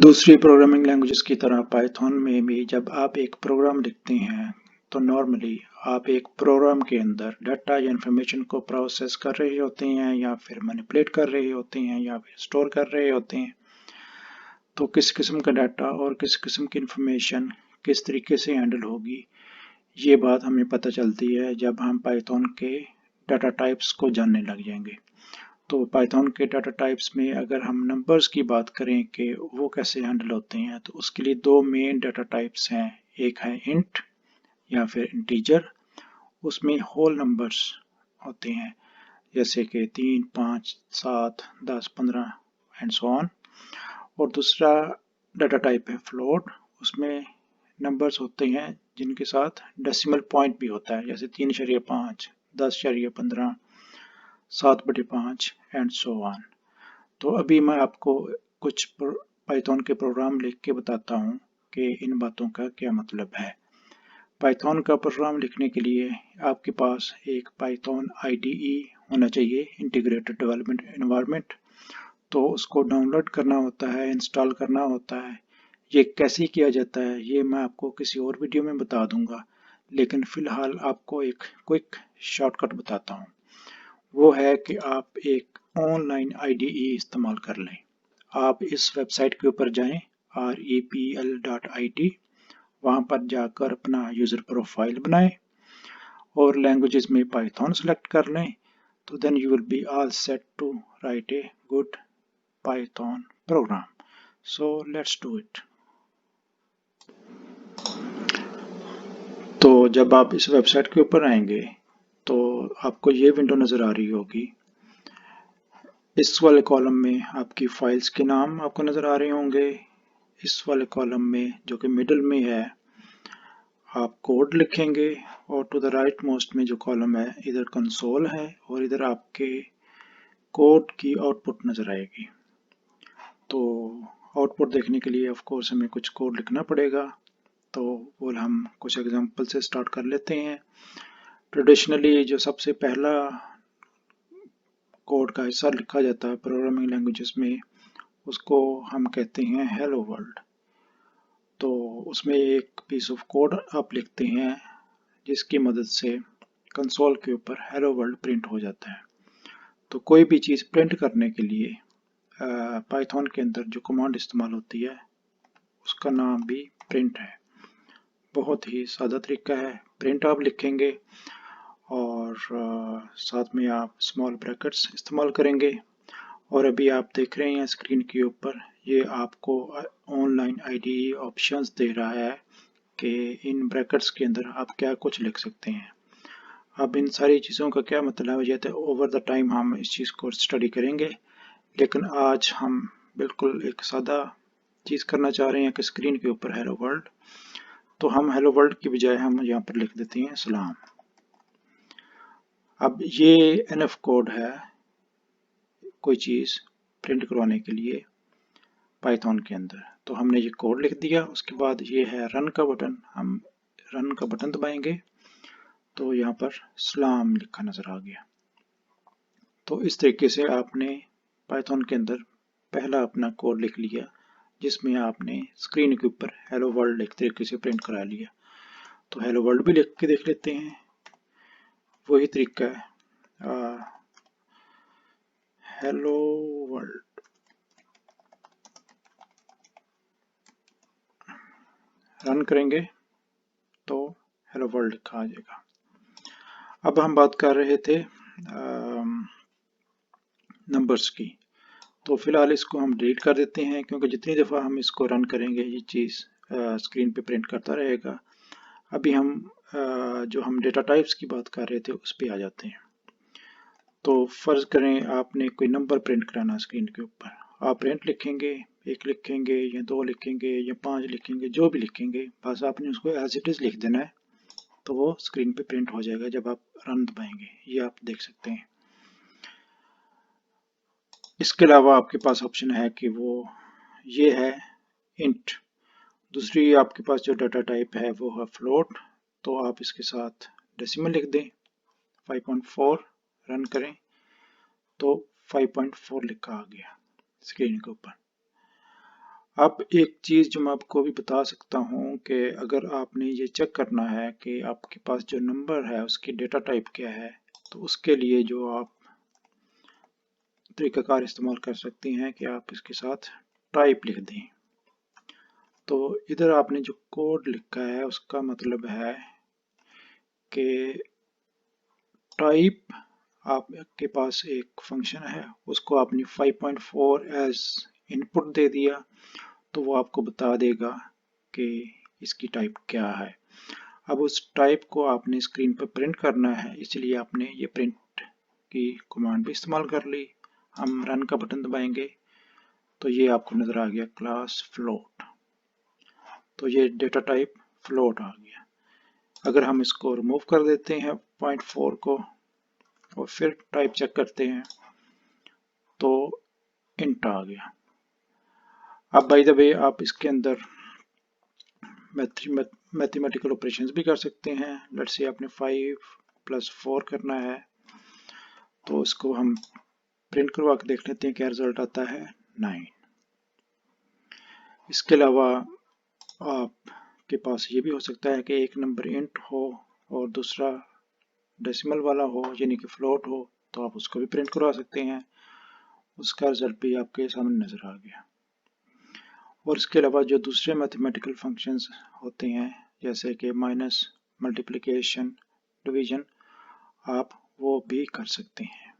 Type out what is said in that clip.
दूसरी programming languages की तरह पाइथन में भी जब आप एक प्रोग्राम लिखते हैं तो नॉर्मली आप एक प्रोग्राम के अंदर डाटा या इंफॉर्मेशन को प्रोसेस कर रहे होते हैं या फिर मैनिपुलेट कर रहे होते हैं या फिर स्टोर कर रहे होते हैं। तो किस किस्म का डाटा और किस किस्म की इंफॉर्मेशन किस तरीके से हैंडल होगी, ये बात हमें पता चलती है जब हम पाइथन के डाटा टाइप्स को जानने लग जाएंगे। तो पाइथन के डाटा टाइप्स में अगर हम नंबर्स की बात करें कि वो कैसे हैंडल होते हैं, तो उसके लिए दो मेन डाटा टाइप्स हैं। एक है इंट या फिर इंटीजर, उसमें होल नंबर्स होते हैं जैसे कि 3, 5, 7, 10, 15 एंड सो ऑन। और दूसरा डाटा टाइप है फ्लोट, उसमें नंबर्स होते हैं जिनके साथ डेसिमल पॉइंट भी होता है, जैसे 3.5, 10.15, 7/5 एंड सो ऑन। तो अभी मैं आपको कुछ पाइथन के प्रोग्राम लिख के बताता हूँ कि इन बातों का क्या मतलब है। पाइथन का प्रोग्राम लिखने के लिए आपके पास एक पाइथन आईडीई होना चाहिए, इंटीग्रेटेड डेवलपमेंट एनवायरनमेंट। तो उसको डाउनलोड करना होता है, इंस्टॉल करना होता है। ये कैसे किया जाता है ये मैं आपको किसी और वीडियो में बता दूंगा, लेकिन फ़िलहाल आपको एक क्विक शॉर्टकट बताता हूँ। वो है कि आप एक ऑनलाइन आईडीई इस्तेमाल कर लें। आप इस वेबसाइट के ऊपर जाएं repl.it, वहाँ पर जाकर अपना यूज़र प्रोफाइल बनाएं और लैंग्वेजेस में पाइथन सेलेक्ट कर लें। तो then you will be all set to write a good Python program. So let's do it. तो जब आप इस वेबसाइट के ऊपर आएंगे तो आपको ये विंडो नज़र आ रही होगी। इस वाले कॉलम में आपकी फाइल्स के नाम आपको नज़र आ रहे होंगे। इस वाले कॉलम में जो कि मिडिल में है आप कोड लिखेंगे, और टू द राइट मोस्ट में जो कॉलम है इधर कंसोल है और इधर आपके कोड की आउटपुट नज़र आएगी। तो आउटपुट देखने के लिए ऑफ कोर्स हमें कुछ कोड लिखना पड़ेगा। तो वो हम कुछ एग्जांपल से स्टार्ट कर लेते हैं। ट्रेडिशनली जो सबसे पहला कोड का हिस्सा लिखा जाता है प्रोग्रामिंग लैंग्वेजेस में, उसको हम कहते हैं हेलो वर्ल्ड। तो उसमें एक पीस ऑफ कोड आप लिखते हैं जिसकी मदद से कंसोल के ऊपर हेलो वर्ल्ड प्रिंट हो जाता है। तो कोई भी चीज़ प्रिंट करने के लिए पाइथन के अंदर जो कमांड इस्तेमाल होती है उसका नाम भी प्रिंट है। बहुत ही सादा तरीका है। प्रिंट आप लिखेंगे और साथ में आप स्मॉल ब्रैकेट्स इस्तेमाल करेंगे। और अभी आप देख रहे हैं स्क्रीन के ऊपर ये आपको ऑनलाइन आईडीई ऑप्शंस दे रहा है कि इन ब्रैकेट्स के अंदर आप क्या कुछ लिख सकते हैं। अब इन सारी चीज़ों का क्या मतलब है, ये तो ओवर द टाइम हम इस चीज़ को स्टडी करेंगे, लेकिन आज हम बिल्कुल एक सादा चीज़ करना चाह रहे हैं कि स्क्रीन के ऊपर हेलो वर्ल्ड। तो हम हेलो वर्ल्ड की बजाय हम यहाँ पर लिख देते हैं सलाम। अब ये एनएफ कोड है कोई चीज़ प्रिंट करवाने के लिए पाइथन के अंदर। तो हमने ये कोड लिख दिया, उसके बाद ये है रन का बटन, हम रन का बटन दबाएंगे तो यहाँ पर सलाम लिखा नज़र आ गया। तो इस तरीके से आपने पाइथन के अंदर पहला अपना कोड लिख लिया जिसमें आपने स्क्रीन के ऊपर हेलो वर्ल्ड एक तरीके से प्रिंट करा लिया। तो हेलो वर्ल्ड भी लिख के देख लेते हैं, वही तरीका है। हेलो वर्ल्ड रन करेंगे तो हेलो वर्ल्ड लिखा आ जाएगा। अब हम बात कर रहे थे नंबर्स की, तो फिलहाल इसको हम डिलीट कर देते हैं क्योंकि जितनी दफ़ा हम इसको रन करेंगे ये चीज़ स्क्रीन पे प्रिंट करता रहेगा। अभी हम जो हम डेटा टाइप्स की बात कर रहे थे उस पर आ जाते हैं। तो फ़र्ज़ करें आपने कोई नंबर प्रिंट कराना स्क्रीन के ऊपर, आप प्रिंट लिखेंगे, 1 लिखेंगे या 2 लिखेंगे या 5 लिखेंगे, जो भी लिखेंगे बस आपने उसको एज इट इज़ लिख देना है, तो वो स्क्रीन पे प्रिंट हो जाएगा जब आप रन दबाएंगे। ये आप देख सकते हैं। इसके अलावा आपके पास ऑप्शन है कि वो ये है इंट। दूसरी आपके पास जो डाटा टाइप है वो है फ्लोट। तो आप इसके साथ डेसिमल लिख दें 5.4, रन करें तो 5.4 लिखा आ गया स्क्रीन के ऊपर। अब एक चीज़ जो मैं आपको भी बता सकता हूँ कि अगर आपने ये चेक करना है कि आपके पास जो नंबर है उसकी डेटा टाइप क्या है, तो उसके लिए जो आप तरीकाकार इस्तेमाल कर सकते हैं कि आप इसके साथ टाइप लिख दें। तो इधर आपने जो कोड लिखा है उसका मतलब है कि टाइप आपके पास एक फंक्शन है, उसको आपने 5.4 एज इनपुट दे दिया, तो वो आपको बता देगा कि इसकी टाइप क्या है। अब उस टाइप को आपने स्क्रीन पर प्रिंट करना है, इसलिए आपने ये प्रिंट की कमांड भी इस्तेमाल कर ली। हम रन का बटन दबाएंगे तो ये आपको नज़र आ गया क्लास फ्लोट, तो ये डेटा टाइप फ्लोट आ गया। अगर हम इसको रिमूव कर देते हैं 0.4 को और फिर टाइप चेक करते हैं तो इंट आ गया। अब बाय द वे आप इसके अंदर मैथमेटिकल ऑपरेशंस भी कर सकते हैं। लेट्स से आपने 5 + 4 करना है, तो इसको हम प्रिंट करवा के देख लेते हैं क्या रिजल्ट आता है, 9। इसके अलावा आपके पास ये भी हो सकता है कि एक नंबर इंट हो और दूसरा डेसिमल वाला हो, यानी कि फ्लोट हो, तो आप उसको भी प्रिंट करवा सकते हैं। उसका रिजल्ट भी आपके सामने नज़र आ गया। और इसके अलावा जो दूसरे मैथमेटिकल फंक्शंस होते हैं जैसे कि माइनस, मल्टीप्लिकेशन, डिवीजन, आप वो भी कर सकते हैं।